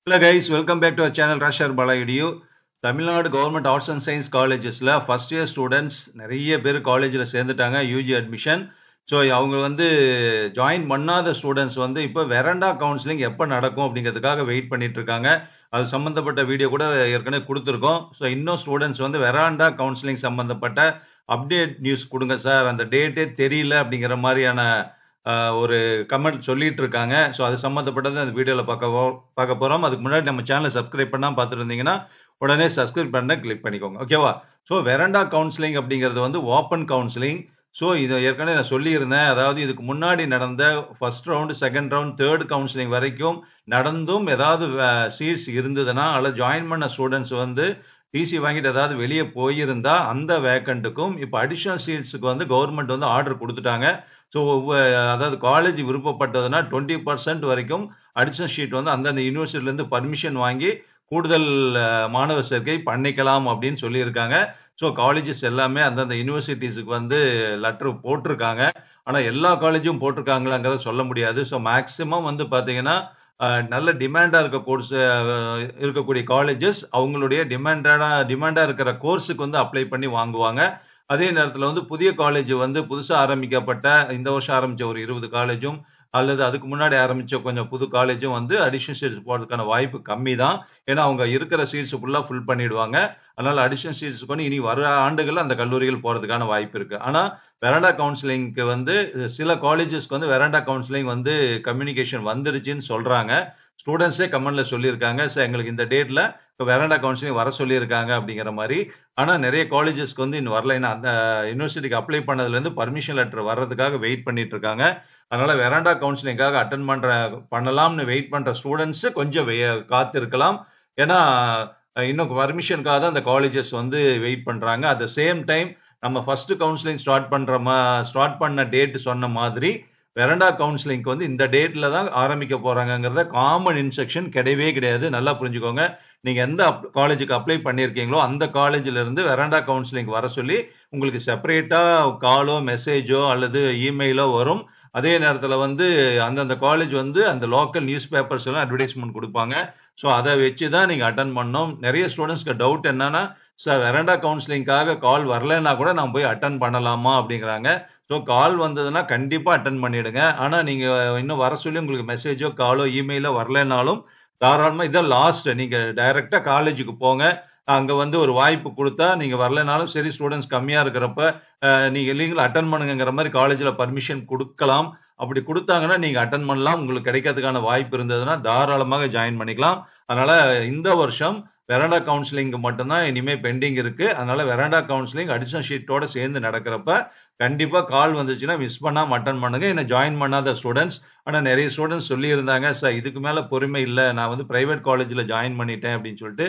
Hello guys, welcome back to our channel Rashar Bala Edu. Tamil Nadu government arts and science காலேஜஸில் first year students நிறைய பேர் காலேஜில் சேர்ந்துட்டாங்க UG admission. So அவங்க join பண்ணாத ஸ்டூடெண்ட்ஸ் இப்போ வெரண்டா கவுன்சிலிங் எப்போ நடக்கும் அப்படிங்கிறதுக்காக வெயிட் பண்ணிட்டு இருக்காங்க. அது சம்மந்தப்பட்ட வீடியோ கூட ஏற்கனவே கொடுத்துருக்கோம். ஸோ இன்னும் ஸ்டூடெண்ட்ஸ் வெராண்டா கவுன்சிலிங் சம்மந்தப்பட்ட அப்டேட் நியூஸ் கொடுங்க சார், அந்த டேட்டே தெரியல அப்படிங்கிற மாதிரியான ஒரு கமெண்ட் சொல்லிட்டு இருக்காங்க. ஸோ அது சம்மந்தப்பட்டது அந்த வீடியோவில் பார்க்க போகிறோம். அதுக்கு முன்னாடி நம்ம சேனலை சப்ஸ்கிரைப் பண்ணால் பார்த்துட்டு இருந்தீங்கன்னா உடனே சப்ஸ்கிரைப் பண்ண கிளிக் பண்ணிக்கோங்க, ஓகேவா? ஸோ வெரண்டா கவுன்சிலிங் அப்படிங்கிறது ஓப்பன் கவுன்சிலிங். ஸோ இதை ஏற்கனவே நான் சொல்லியிருந்தேன். அதாவது இதுக்கு முன்னாடி நடந்த first round, second round, third counselling வரைக்கும் நடந்தும் ஏதாவது சீட்ஸ் இருந்ததுன்னா அல்லது ஜாயின் பண்ண ஸ்டூடெண்ட்ஸ் டிசி வாங்கிட்டு ஏதாவது வெளியே போயிருந்தா அந்த வேக்கண்ட்டுக்கும் இப்போ அடிஷனல் சீட்ஸுக்கு கவர்மெண்ட் ஆர்டர் கொடுத்துட்டாங்க. ஸோ அதாவது காலேஜ் விருப்பப்பட்டதுன்னா 20% வரைக்கும் அடிஷனல் ஷீட் அந்தந்த யூனிவர்சிட்டிலேருந்து பர்மிஷன் வாங்கி கூடுதல் மாணவர் சேர்க்கை பண்ணிக்கலாம் அப்படின்னு சொல்லியிருக்காங்க. ஸோ காலேஜஸ் எல்லாமே அந்தந்த யூனிவர்சிட்டிஸுக்கு லெட்டர் போட்டிருக்காங்க. ஆனால் எல்லா காலேஜும் போட்டிருக்காங்களாங்கிறத சொல்ல முடியாது. ஸோ மேக்சிமம் பார்த்தீங்கன்னா நல்ல டிமாண்டா இருக்கக்கூடிய காலேஜஸ் அவங்களுடைய டிமாண்டா இருக்கிற கோர்ஸுக்கு அப்ளை பண்ணி வாங்குவாங்க. அதே நேரத்தில் புதிய காலேஜ் புதுசாக ஆரம்பிக்கப்பட்ட இந்த வருஷம் ஆரம்பிச்ச ஒரு 20 காலேஜும் அல்லது அதுக்கு முன்னாடி ஆரம்பிச்ச கொஞ்சம் புது காலேஜும் அடிஷனல் சீட்ஸ் போடுறதுக்கான வாய்ப்பு கம்மி தான். ஏன்னா அவங்க இருக்கிற சீட்ஸ் ஃபுல்லாக ஃபுல் பண்ணிடுவாங்க. அதனால அடிஷனல் சீட்ஸ் இனி வர ஆண்டுகள் அந்த கல்லூரிகள் போறதுக்கான வாய்ப்பு இருக்கு. ஆனா வெரண்டா கவுன்சிலிங்க்கு சில காலேஜஸ்க்கு வெரண்டா கவுன்சிலிங் கம்யூனிகேஷன் வந்துருச்சுன்னு சொல்றாங்க. ஸ்டூடெண்ட்ஸே கமெண்ட்ல சொல்லியிருக்காங்க, சார் எங்களுக்கு இந்த டேட்ல வெரண்டா கவுன்சிலிங் வர சொல்லியிருக்காங்க அப்படிங்கிற மாதிரி. ஆனா நிறைய காலேஜஸ்க்கு இன்னும் வரல. ஏன்னா அந்த யூனிவர்சிட்டிக்கு அப்ளை பண்ணதுல பர்மிஷன் லெட்டர் வர்றதுக்காக வெயிட் பண்ணிட்டு இருக்காங்க. அதனால வெரண்டா கவுன்சிலிங்காக அட்டன் பண்ணலாம்னு வெயிட் பண்ற ஸ்டூடெண்ட்ஸ் கொஞ்சம் காத்து இருக்கலாம். ஏன்னா இன்னும் பர்மிஷனுக்காக தான் அந்த காலேஜஸ் வெயிட் பண்றாங்க. அட் த சேம் டைம் நம்ம ஃபர்ஸ்ட் கவுன்சிலிங் ஸ்டார்ட் பண்ண டேட் சொன்ன மாதிரி வெரண்டா கவுன்சிலிங்க்கு இந்த டேட்ல தான் ஆரம்பிக்க போறாங்கிறத காமன் இன்ஸ்ட்ரக்ஷன் கிடையவே கிடையாது. நல்லா புரிஞ்சுக்கோங்க. நீங்க எந்த காலேஜுக்கு அப்ளை பண்ணியிருக்கீங்களோ அந்த காலேஜ்ல இருந்து வெரண்டா கவுன்சிலிங் வர சொல்லி உங்களுக்கு செப்பரேட்டா காலோ மெசேஜோ அல்லது இமெயிலோ வரும். அதே நேரத்தில் அந்தந்த காலேஜ் அந்த லோக்கல் நியூஸ் பேப்பர்ஸ் எல்லாம் அட்வர்டைஸ்மெண்ட் கொடுப்பாங்க. ஸோ அதை வச்சு தான் நீங்கள் அட்டன் பண்ணணும். நிறைய ஸ்டூடெண்ட்ஸ்க்கு டவுட் என்னன்னா, சார் வெரண்டா கவுன்சிலிங்காக கால் வரலன்னா கூட நான் போய் அட்டன் பண்ணலாமா அப்படிங்கிறாங்க. ஸோ கால் வந்ததுன்னா கண்டிப்பாக அட்டன் பண்ணிடுங்க. ஆனால் நீங்கள் இன்னும் வர சொல்லி உங்களுக்கு மெசேஜோ காலோ இமெயிலோ வரலனாலும் தாராளமாக இதான் லாஸ்ட். நீங்கள் டைரெக்டாக காலேஜுக்கு போங்க. அங்கே ஒரு வாய்ப்பு கொடுத்தா நீங்கள் வரலனாலும் சரி, ஸ்டூடெண்ட்ஸ் கம்மியாக இருக்கிறப்ப நீங்கள் இல்லீங்கல் அட்டன் பண்ணுங்கிற மாதிரி காலேஜில் பர்மிஷன் கொடுக்கலாம். அப்படி கொடுத்தாங்கன்னா நீங்கள் அட்டன் பண்ணலாம். உங்களுக்கு கிடைக்கிறதுக்கான வாய்ப்பு இருந்ததுன்னா தாராளமாக ஜாயின் பண்ணிக்கலாம். அதனால இந்த வருஷம் வெரண்டா கவுன்சிலிங் மட்டும்தான் இனிமே பெண்டிங் இருக்கு. அதனால வெரண்டா கவுன்சிலிங் அடிஷனல் ஷீட்டோட சேர்ந்து நடக்கிறப்ப கண்டிப்பா கால் வந்துச்சுன்னா மிஸ் பண்ணாம அட்டன் பண்ணுங்க. என்ன ஜாயின் பண்ணாத ஸ்டூடெண்ட்ஸ். ஆனா நிறைய ஸ்டூடெண்ட்ஸ் சொல்லி இருந்தாங்க, சார் இதுக்கு மேல பொறுமை இல்லை, நான் பிரைவேட் காலேஜ்ல ஜாயின் பண்ணிட்டேன் அப்படின்னு சொல்லிட்டு.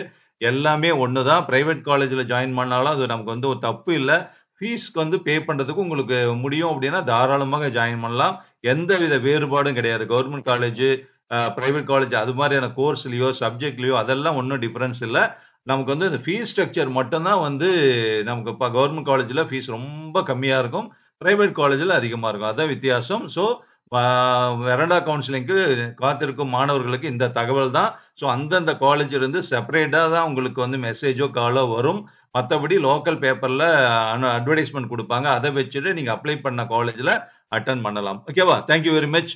எல்லாமே ஒண்ணுதான். பிரைவேட் காலேஜ்ல ஜாயின் பண்ணாலும் அது நமக்கு ஒரு தப்பு இல்லை. ஃபீஸ்க்கு பே பண்றதுக்கு உங்களுக்கு முடியும் அப்படின்னா தாராளமாக ஜாயின் பண்ணலாம். எந்தவித வேறுபாடும் கிடையாது. கவர்மெண்ட் காலேஜ், பிரைவேட் காலேஜ் அது மாதிரியான கோர்ஸ்லயோ சப்ஜெக்ட்லயோ அதெல்லாம் ஒன்றும் டிஃபரன்ஸ் இல்லை. நமக்கு இந்த ஃபீஸ் ஸ்ட்ரக்சர் மட்டும்தான் நமக்கு இப்போ கவர்மெண்ட் காலேஜில் ஃபீஸ் ரொம்ப கம்மியாக இருக்கும், பிரைவேட் காலேஜில் அதிகமாக இருக்கும். அதான் வித்தியாசம். ஸோ வெரண்டா கவுன்சிலிங்க்கு காத்திருக்கும் மாணவர்களுக்கு இந்த தகவல் தான். ஸோ அந்தந்த காலேஜ் இருந்து செப்பரேட்டாக தான் உங்களுக்கு மெசேஜோ காலோ வரும். மற்றபடி லோக்கல் பேப்பரில் அட்வர்டைஸ்மெண்ட் கொடுப்பாங்க. அதை வச்சுட்டு நீங்கள் அப்ளை பண்ண காலேஜில் அட்டன் பண்ணலாம். ஓகேவா? Thank you very much.